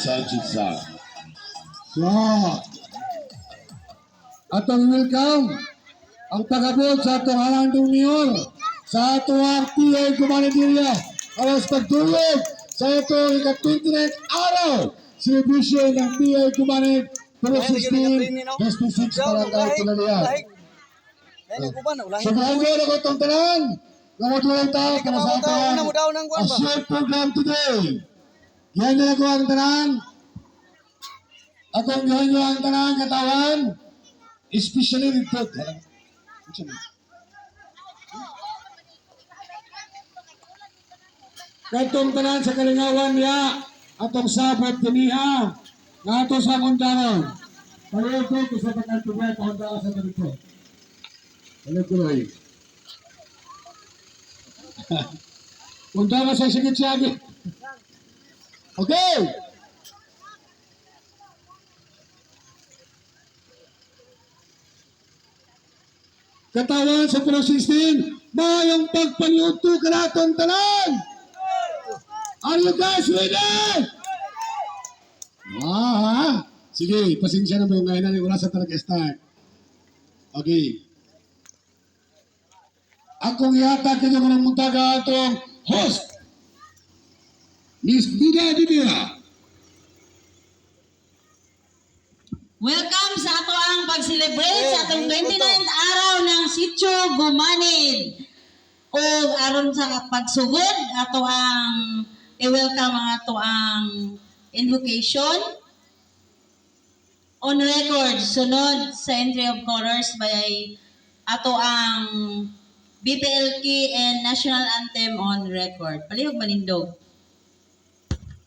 Sanchitsa. So, atong welcome ang tagabot sa atong halandong mayor sa atong PA Kumanitiria alas pagtulog sa itong ika-29 araw celebration ng PA Kumanit 2016 Best 6 Barangay Tulalian. Sumahan ko na ko itong tanan na matulong tayo para sa atong a short program today. Yan na ko ang tanan. Atong gayon ang tanan katawan especially dito. Katong tanan sa kalingawan niya atong sabot kiniha nga ato sa mundaron. Pareho ko sa pagkatubay kung sa dito. Ano ko rin? Punta ka sa sigit-siyagi. Okay! Katawan sa 2016, mayong pagpanyuto ka natin tanan! Are you guys ready? Sige, pasensya na mo yung ngayon na wala sa talaga start. Okay. Akong ihatag kayo ng muntaga atong host, Miss Dida Dida. Welcome sa ato ang pag-celebrate sa atong 29th araw ng Sitio Gumanid. O aron sa pagsugod, ato ang i-welcome ang ato ang invocation. On record, sunod sa entry of colors by ato ang BPLK and National Anthem on record. Palihog manindog.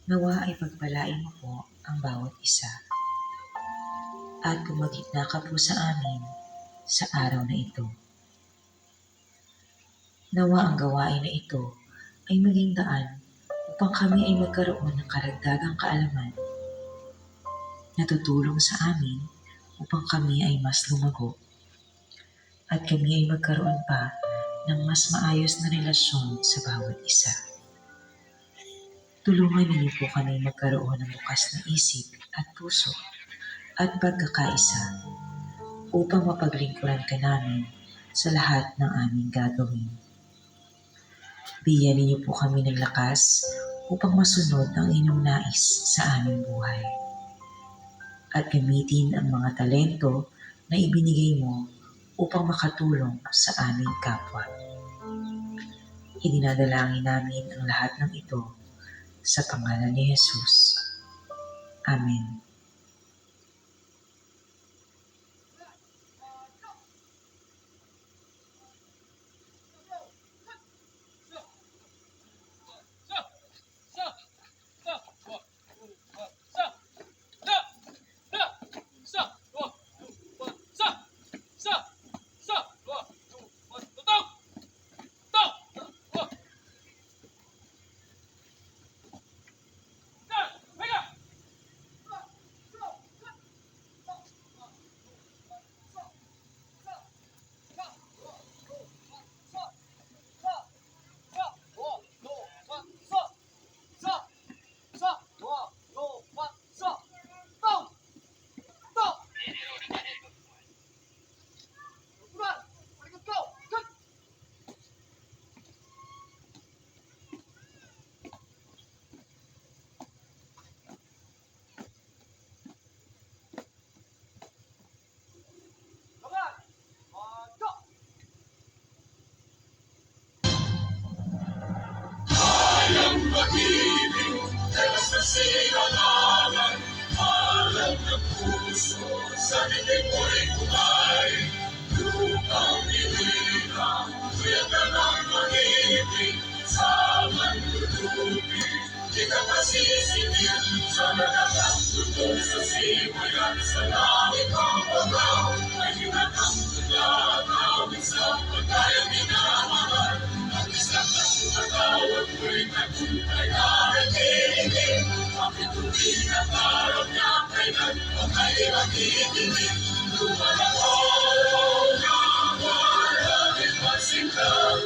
Nawa ay pagpalain mo po ang bawat isa at kumagitna ka po sa amin sa araw na ito. Nawa ang gawain na ito ay maging daan upang kami ay magkaroon ng karagdagang kaalaman na tutulong sa amin upang kami ay mas lumago at kami ay magkaroon pa ng mas maayos na relasyon sa bawat isa. Tulungan niyo po kami magkaroon ng bukas na isip at puso at pagkakaisa upang mapaglingkuran ka namin sa lahat ng aming gagawin. Bigyan niyo po kami ng lakas upang masunod ang inyong nais sa aming buhay. At gamitin ang mga talento na ibinigay mo upang makatulong sa aming kapwa. Idinadalangin namin ang lahat ng ito sa pangalan ni Jesus. Amen. Pag-ibig, telas na sinangalan, alam ng puso, sa bibig mo'y kulay. Lupang inilang, kuya ka ng pag-ibig, sa manlulubi, di ka masisingil, sa nagatang tutong sa simulan, sa langit ang pagaw, ay hinatang tulatawin sa pagkayang minamahal. Ang isang natawag ko'y nagtutay na nag-iibig. Ang ituloy na parang niya kailan ang kailang iibig. Lumalang araw na marami pagsingkang